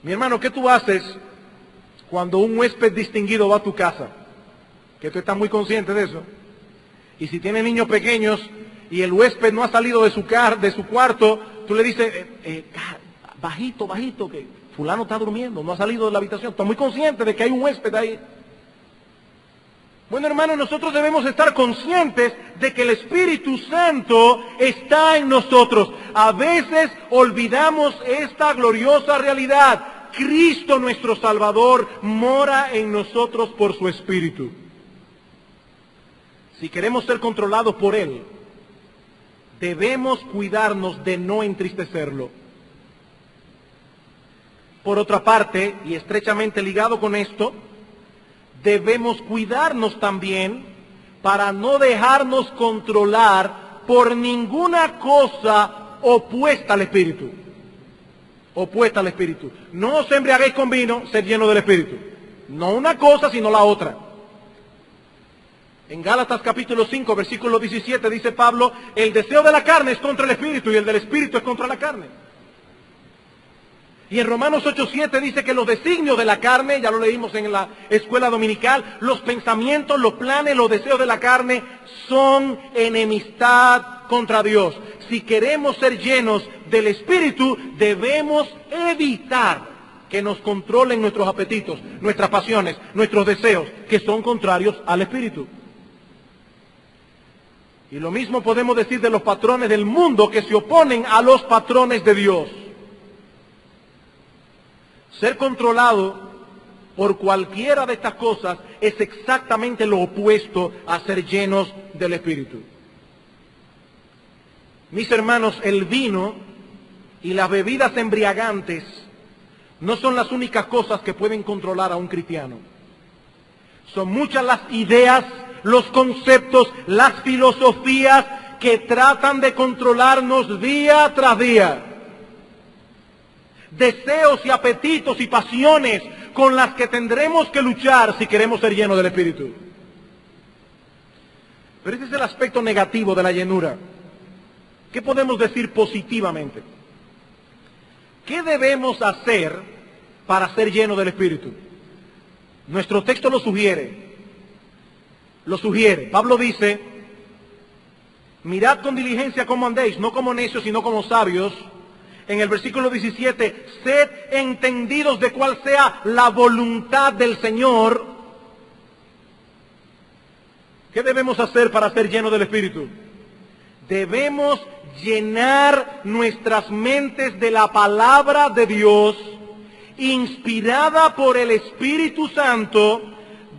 Speaker 1: Mi hermano, ¿qué tú haces cuando un huésped distinguido va a tu casa? Que tú estás muy consciente de eso. Y si tiene niños pequeños y el huésped no ha salido de su cuarto, tú le dices, bajito, que fulano está durmiendo, no ha salido de la habitación. Estás muy consciente de que hay un huésped ahí. Bueno, hermano, nosotros debemos estar conscientes de que el Espíritu Santo está en nosotros. A veces olvidamos esta gloriosa realidad. Cristo nuestro Salvador mora en nosotros por su Espíritu. Si queremos ser controlados por Él, debemos cuidarnos de no entristecerlo. Por otra parte, y estrechamente ligado con esto, debemos cuidarnos también para no dejarnos controlar por ninguna cosa opuesta al Espíritu. Opuesta al Espíritu. No os embriaguéis con vino, ser lleno del Espíritu. No una cosa, sino la otra. En Gálatas capítulo 5, versículo 17, dice Pablo, el deseo de la carne es contra el Espíritu y el del Espíritu es contra la carne. Y en Romanos 8:7 dice que los designios de la carne, ya lo leímos en la escuela dominical, los pensamientos, los planes, los deseos de la carne son enemistad contra Dios. Si queremos ser llenos del Espíritu, debemos evitar que nos controlen nuestros apetitos, nuestras pasiones, nuestros deseos, que son contrarios al Espíritu. Y lo mismo podemos decir de los patrones del mundo que se oponen a los patrones de Dios. Ser controlado por cualquiera de estas cosas es exactamente lo opuesto a ser llenos del Espíritu. Mis hermanos, el vino y las bebidas embriagantes no son las únicas cosas que pueden controlar a un cristiano. Son muchas las ideas, los conceptos, las filosofías que tratan de controlarnos día tras día. Deseos y apetitos y pasiones con las que tendremos que luchar si queremos ser llenos del Espíritu. Pero ese es el aspecto negativo de la llenura. ¿Qué podemos decir positivamente? ¿Qué debemos hacer para ser llenos del Espíritu? Nuestro texto lo sugiere. Pablo dice, mirad con diligencia cómo andéis, no como necios, sino como sabios. En el versículo 17, sed entendidos de cuál sea la voluntad del Señor. ¿Qué debemos hacer para ser llenos del Espíritu? Debemos llenar nuestras mentes de la palabra de Dios, inspirada por el Espíritu Santo,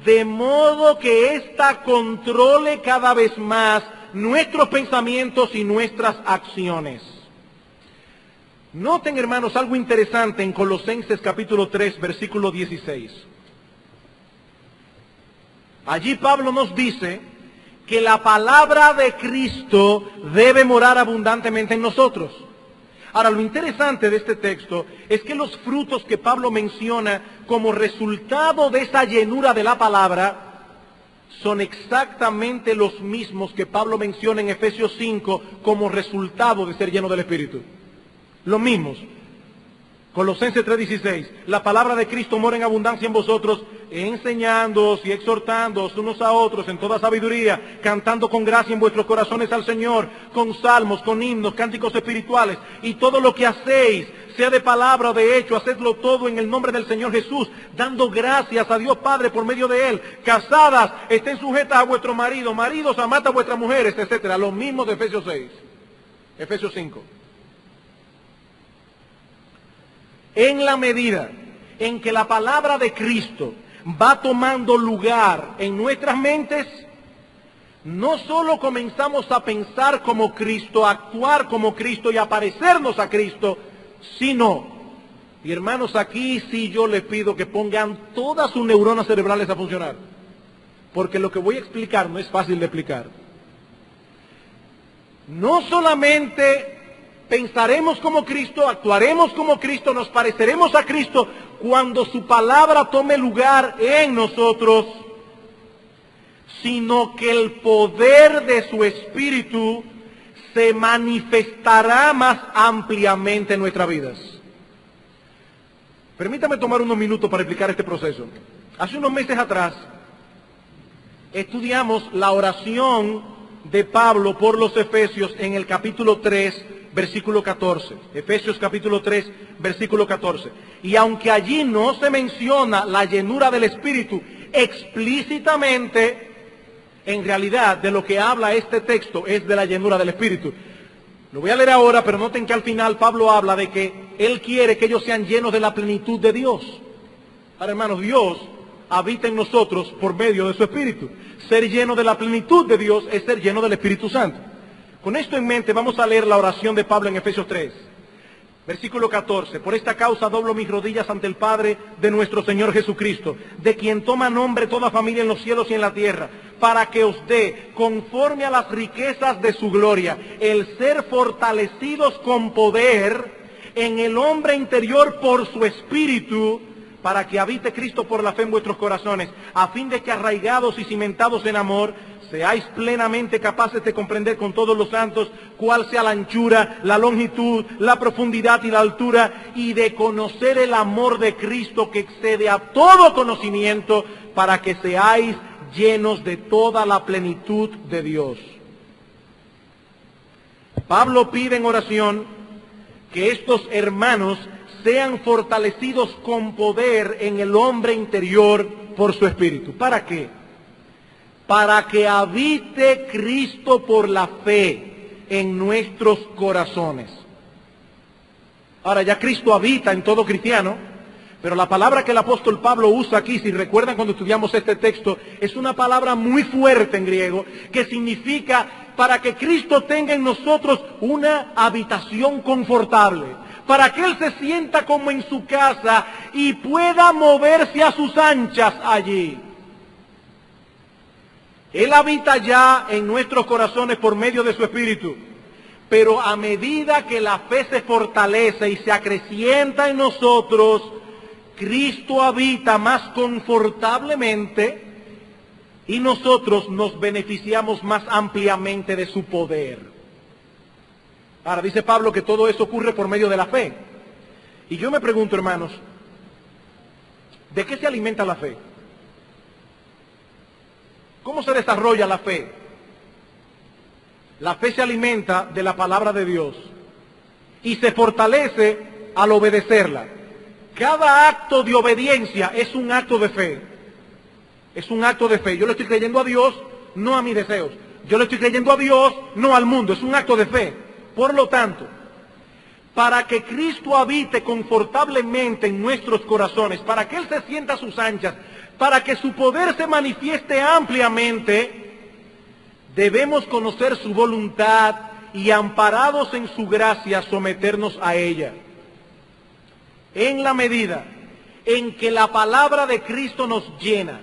Speaker 1: de modo que ésta controle cada vez más nuestros pensamientos y nuestras acciones. Noten, hermanos, algo interesante en Colosenses capítulo 3, versículo 16. Allí Pablo nos dice que la palabra de Cristo debe morar abundantemente en nosotros. Ahora, lo interesante de este texto es que los frutos que Pablo menciona como resultado de esa llenura de la palabra son exactamente los mismos que Pablo menciona en Efesios 5 como resultado de ser lleno del Espíritu. Los mismos. Colosenses 3:16, la palabra de Cristo mora en abundancia en vosotros, enseñándoos y exhortándoos unos a otros en toda sabiduría, cantando con gracia en vuestros corazones al Señor, con salmos, con himnos, cánticos espirituales, y todo lo que hacéis, sea de palabra o de hecho, hacedlo todo en el nombre del Señor Jesús, dando gracias a Dios Padre por medio de Él. Casadas, estén sujetas a vuestro marido, maridos, amad a vuestras mujeres, etcétera. Lo mismo de Efesios 6, Efesios 5. En la medida en que la palabra de Cristo va tomando lugar en nuestras mentes, no solo comenzamos a pensar como Cristo, a actuar como Cristo y a parecernos a Cristo, sino, y hermanos, aquí sí yo les pido que pongan todas sus neuronas cerebrales a funcionar, porque lo que voy a explicar no es fácil de explicar. No solamente pensaremos como Cristo, actuaremos como Cristo, nos pareceremos a Cristo cuando su palabra tome lugar en nosotros, sino que el poder de su Espíritu se manifestará más ampliamente en nuestras vidas. Permítame tomar unos minutos para explicar este proceso. Hace unos meses atrás estudiamos la oración de Pablo por los Efesios en el capítulo 3, versículo 14. Efesios capítulo 3, versículo 14. Y aunque allí no se menciona la llenura del Espíritu explícitamente, en realidad de lo que habla este texto es de la llenura del Espíritu. Lo voy a leer ahora, pero noten que al final Pablo habla de que él quiere que ellos sean llenos de la plenitud de Dios. Ahora, hermanos, Dios habita en nosotros por medio de su Espíritu. Ser lleno de la plenitud de Dios es ser lleno del Espíritu Santo. Con esto en mente vamos a leer la oración de Pablo en Efesios 3, versículo 14. Por esta causa doblo mis rodillas ante el Padre de nuestro Señor Jesucristo, de quien toma nombre toda familia en los cielos y en la tierra, para que os dé, conforme a las riquezas de su gloria, el ser fortalecidos con poder en el hombre interior por su Espíritu, para que habite Cristo por la fe en vuestros corazones, a fin de que arraigados y cimentados en amor, seáis plenamente capaces de comprender con todos los santos cuál sea la anchura, la longitud, la profundidad y la altura, y de conocer el amor de Cristo que excede a todo conocimiento, para que seáis llenos de toda la plenitud de Dios. Pablo pide en oración que estos hermanos sean fortalecidos con poder en el hombre interior por su Espíritu. ¿Para qué? para que habite Cristo por la fe en nuestros corazones. Ahora, ya Cristo habita en todo cristiano, pero la palabra que el apóstol Pablo usa aquí, si recuerdan cuando estudiamos este texto, es una palabra muy fuerte en griego, que significa para que Cristo tenga en nosotros una habitación confortable, para que Él se sienta como en su casa y pueda moverse a sus anchas allí. Él habita ya en nuestros corazones por medio de su Espíritu, pero a medida que la fe se fortalece y se acrecienta en nosotros, Cristo habita más confortablemente y nosotros nos beneficiamos más ampliamente de su poder. Ahora dice Pablo que todo eso ocurre por medio de la fe. Y yo me pregunto, hermanos, ¿de qué se alimenta la fe? ¿Cómo se desarrolla la fe? La fe se alimenta de la palabra de Dios y se fortalece al obedecerla. Cada acto de obediencia es un acto de fe. Es un acto de fe. Yo le estoy creyendo a Dios, no a mis deseos. Yo le estoy creyendo a Dios, no al mundo. Es un acto de fe. Por lo tanto, para que Cristo habite confortablemente en nuestros corazones, para que Él se sienta a sus anchas, para que su poder se manifieste ampliamente, debemos conocer su voluntad y, amparados en su gracia, someternos a ella. En la medida en que la palabra de Cristo nos llena,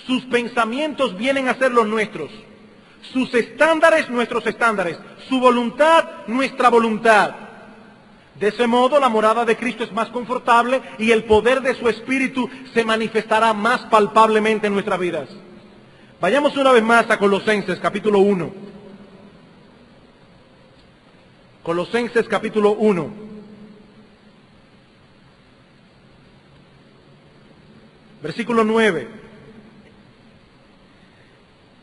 Speaker 1: sus pensamientos vienen a ser los nuestros, sus estándares nuestros estándares, su voluntad nuestra voluntad. De ese modo la morada de Cristo es más confortable y el poder de su Espíritu se manifestará más palpablemente en nuestras vidas. Vayamos una vez más a Colosenses capítulo 1. Colosenses capítulo 1. Versículo 9.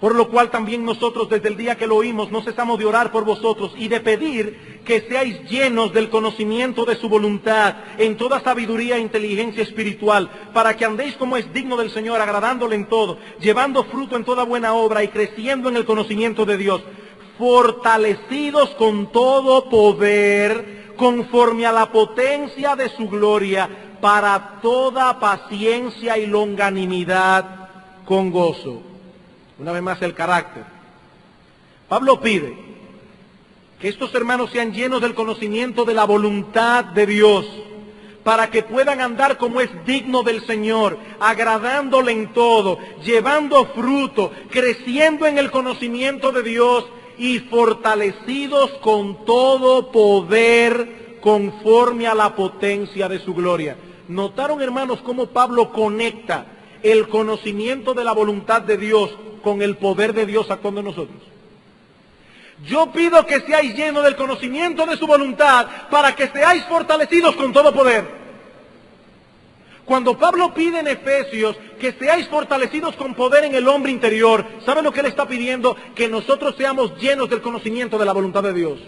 Speaker 1: Por lo cual también nosotros desde el día que lo oímos no cesamos de orar por vosotros y de pedir que seáis llenos del conocimiento de su voluntad en toda sabiduría e inteligencia espiritual, para que andéis como es digno del Señor, agradándole en todo, llevando fruto en toda buena obra y creciendo en el conocimiento de Dios, fortalecidos con todo poder conforme a la potencia de su gloria, para toda paciencia y longanimidad con gozo. Una vez más el carácter. Pablo pide que estos hermanos sean llenos del conocimiento de la voluntad de Dios, para que puedan andar como es digno del Señor, agradándole en todo, llevando fruto, creciendo en el conocimiento de Dios y fortalecidos con todo poder conforme a la potencia de su gloria. ¿Notaron, hermanos, cómo Pablo conecta el conocimiento de la voluntad de Dios con el poder de Dios actuando en nosotros? Yo pido que seáis llenos del conocimiento de su voluntad para que seáis fortalecidos con todo poder. Cuando Pablo pide en Efesios que seáis fortalecidos con poder en el hombre interior, ¿sabe lo que él está pidiendo? Que nosotros seamos llenos del conocimiento de la voluntad de Dios.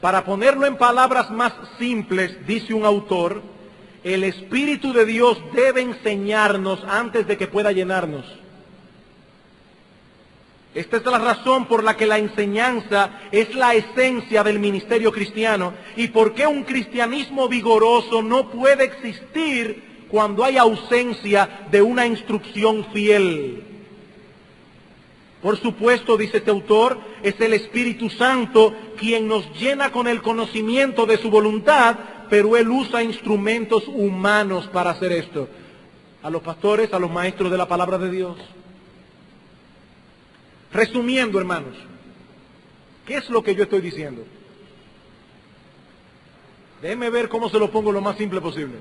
Speaker 1: Para ponerlo en palabras más simples, dice un autor, el Espíritu de Dios debe enseñarnos antes de que pueda llenarnos. Esta es la razón por la que la enseñanza es la esencia del ministerio cristiano y por qué un cristianismo vigoroso no puede existir cuando hay ausencia de una instrucción fiel. Por supuesto, dice este autor, es el Espíritu Santo quien nos llena con el conocimiento de su voluntad, pero Él usa instrumentos humanos para hacer esto. A los pastores, a los maestros de la palabra de Dios. Resumiendo, hermanos, ¿qué es lo que yo estoy diciendo? Déjenme ver cómo se lo pongo lo más simple posible.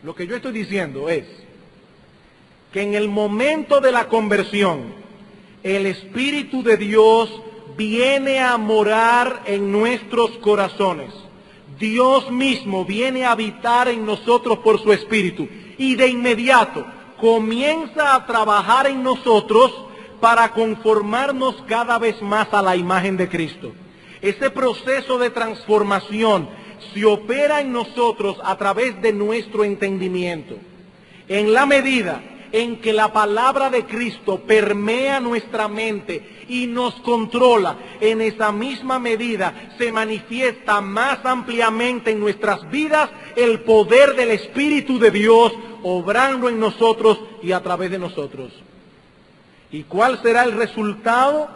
Speaker 1: Lo que yo estoy diciendo es que en el momento de la conversión, el Espíritu de Dios viene a morar en nuestros corazones. Dios mismo viene a habitar en nosotros por su Espíritu y de inmediato comienza a trabajar en nosotros para conformarnos cada vez más a la imagen de Cristo. Ese proceso de transformación se opera en nosotros a través de nuestro entendimiento. En la medida en que la palabra de Cristo permea nuestra mente y nos controla, en esa misma medida se manifiesta más ampliamente en nuestras vidas el poder del Espíritu de Dios obrando en nosotros y a través de nosotros. ¿Y cuál será el resultado?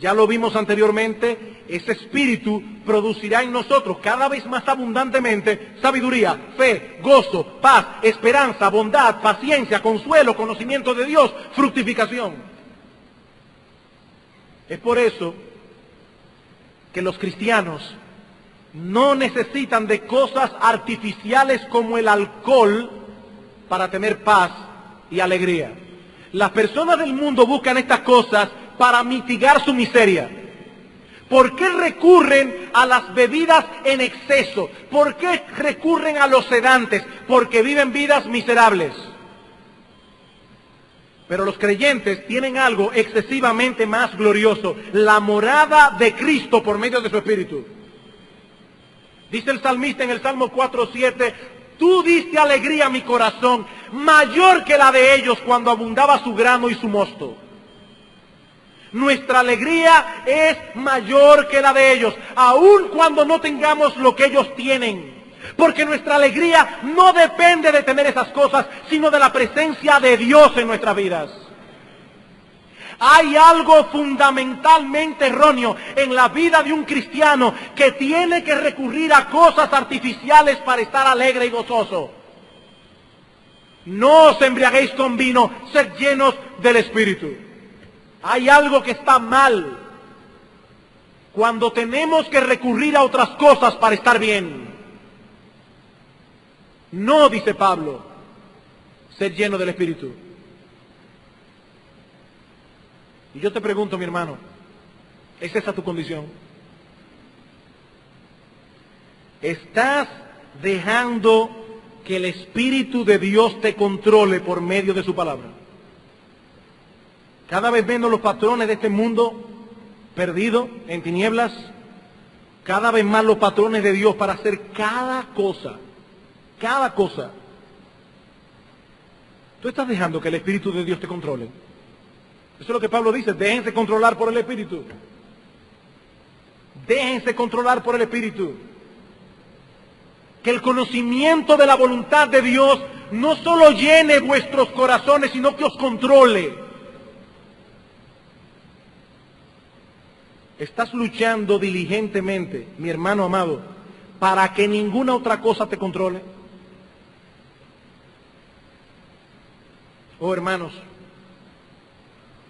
Speaker 1: Ya lo vimos anteriormente, ese Espíritu producirá en nosotros cada vez más abundantemente sabiduría, fe, gozo, paz, esperanza, bondad, paciencia, consuelo, conocimiento de Dios, fructificación. Es por eso que los cristianos no necesitan de cosas artificiales como el alcohol para tener paz y alegría. Las personas del mundo buscan estas cosas para mitigar su miseria. ¿Por qué recurren a las bebidas en exceso? ¿Por qué recurren a los sedantes? Porque viven vidas miserables. Pero los creyentes tienen algo excesivamente más glorioso, la morada de Cristo por medio de su Espíritu. Dice el salmista en el Salmo 4:7, tú diste alegría a mi corazón, mayor que la de ellos cuando abundaba su grano y su mosto. Nuestra alegría es mayor que la de ellos, aun cuando no tengamos lo que ellos tienen. Porque nuestra alegría no depende de tener esas cosas, sino de la presencia de Dios en nuestras vidas. Hay algo fundamentalmente erróneo en la vida de un cristiano que tiene que recurrir a cosas artificiales para estar alegre y gozoso. No os embriaguéis con vino, sed llenos del Espíritu. Hay algo que está mal cuando tenemos que recurrir a otras cosas para estar bien. No, dice Pablo, ser lleno del Espíritu. Y yo te pregunto, mi hermano, ¿es esa tu condición? ¿Estás dejando que el Espíritu de Dios te controle por medio de su palabra? Cada vez menos los patrones de este mundo perdido en tinieblas, cada vez más los patrones de Dios para hacer cada cosa. Tú estás dejando que el Espíritu de Dios te controle. Eso es lo que Pablo dice, déjense controlar por el Espíritu. Déjense controlar por el Espíritu. Que el conocimiento de la voluntad de Dios no solo llene vuestros corazones, sino que os controle. Estás luchando diligentemente, mi hermano amado, para que ninguna otra cosa te controle. Oh, hermanos,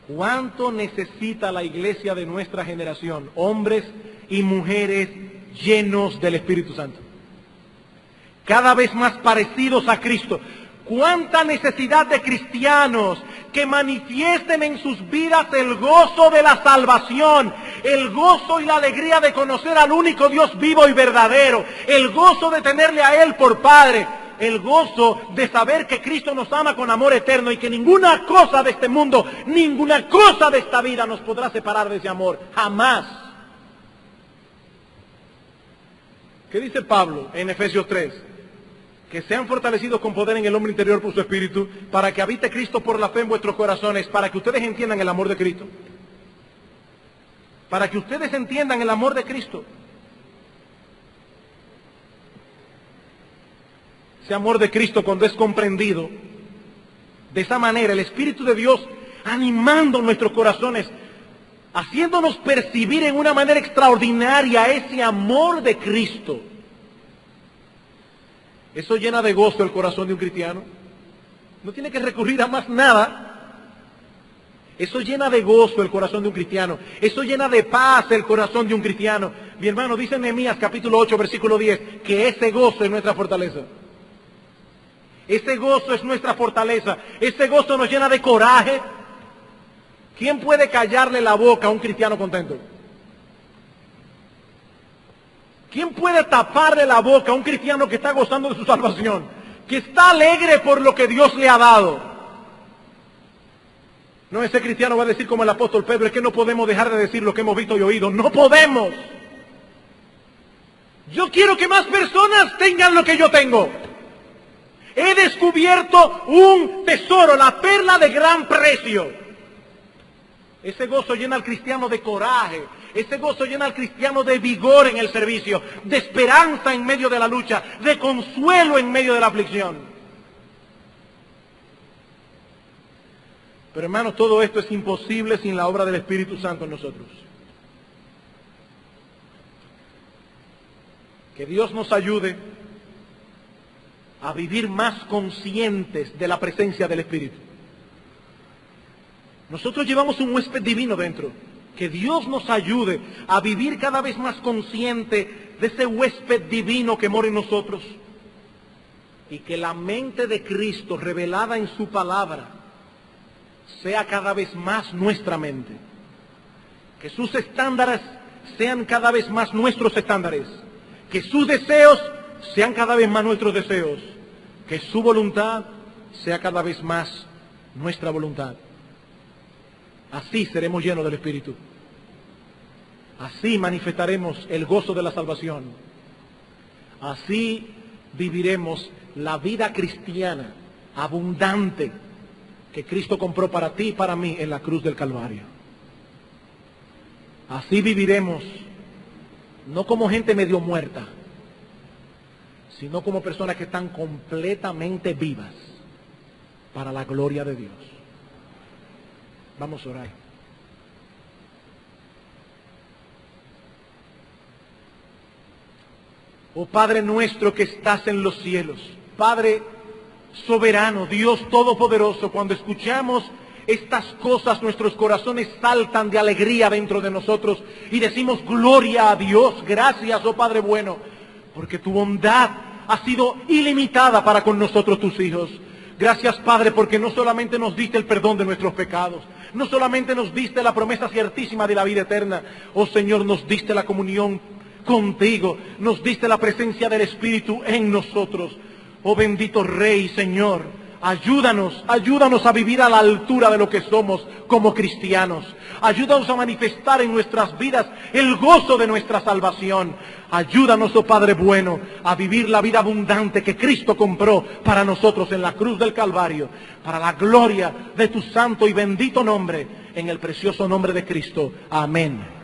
Speaker 1: ¿cuánto necesita la iglesia de nuestra generación? Hombres y mujeres llenos del Espíritu Santo. Cada vez más parecidos a Cristo. ¿Cuánta necesidad de cristianos que manifiesten en sus vidas el gozo de la salvación, el gozo y la alegría de conocer al único Dios vivo y verdadero, el gozo de tenerle a Él por Padre, el gozo de saber que Cristo nos ama con amor eterno y que ninguna cosa de este mundo, ninguna cosa de esta vida nos podrá separar de ese amor, jamás. ¿Qué dice Pablo en Efesios 3? Que sean fortalecidos con poder en el hombre interior por su Espíritu, para que habite Cristo por la fe en vuestros corazones, para que ustedes entiendan el amor de Cristo. Para que ustedes entiendan el amor de Cristo. Ese amor de Cristo, cuando es comprendido de esa manera, el Espíritu de Dios animando nuestros corazones, haciéndonos percibir en una manera extraordinaria ese amor de Cristo. Eso llena de gozo el corazón de un cristiano. No tiene que recurrir a más nada. Eso llena de gozo el corazón de un cristiano. Eso llena de paz el corazón de un cristiano. Mi hermano, dice en Nehemías capítulo 8, versículo 10, que ese gozo es nuestra fortaleza. Ese gozo es nuestra fortaleza. Ese gozo nos llena de coraje. ¿Quién puede callarle la boca a un cristiano contento? ¿Quién puede taparle la boca a un cristiano que está gozando de su salvación? Que está alegre por lo que Dios le ha dado. No, ese cristiano va a decir como el apóstol Pedro, es que no podemos dejar de decir lo que hemos visto y oído. No podemos. Yo quiero que más personas tengan lo que yo tengo. he descubierto un tesoro, la perla de gran precio. Ese gozo llena al cristiano de coraje, ese gozo llena al cristiano de vigor en el servicio, de esperanza en medio de la lucha, de consuelo en medio de la aflicción. Pero hermanos, todo esto es imposible sin la obra del Espíritu Santo en nosotros. Que Dios nos ayude a vivir más conscientes de la presencia del Espíritu. Nosotros llevamos un huésped divino dentro. Que Dios nos ayude a vivir cada vez más consciente de ese huésped divino que mora en nosotros. Y que la mente de Cristo revelada en su palabra sea cada vez más nuestra mente. Que sus estándares sean cada vez más nuestros estándares. Que sus deseos sean cada vez más nuestros deseos. Que su voluntad sea cada vez más nuestra voluntad. Así seremos llenos del Espíritu. Así manifestaremos el gozo de la salvación. Así viviremos la vida cristiana abundante que Cristo compró para ti y para mí en la cruz del Calvario. Así viviremos, no como gente medio muerta, sino como personas que están completamente vivas para la gloria de Dios. Vamos a orar. Oh Padre nuestro que estás en los cielos, Padre soberano, Dios todopoderoso, cuando escuchamos estas cosas nuestros corazones saltan de alegría dentro de nosotros y decimos gloria a Dios, gracias, oh Padre bueno, porque tu bondad ha sido ilimitada para con nosotros tus hijos. Gracias Padre porque no solamente nos diste el perdón de nuestros pecados, no solamente nos diste la promesa ciertísima de la vida eterna, oh Señor, nos diste la comunión contigo, nos diste la presencia del Espíritu en nosotros. Oh bendito Rey, Señor, ayúdanos a vivir a la altura de lo que somos como cristianos. Ayúdanos a manifestar en nuestras vidas el gozo de nuestra salvación. Ayúdanos, oh Padre bueno, a vivir la vida abundante que Cristo compró para nosotros en la cruz del Calvario, para la gloria de tu santo y bendito nombre, en el precioso nombre de Cristo. Amén.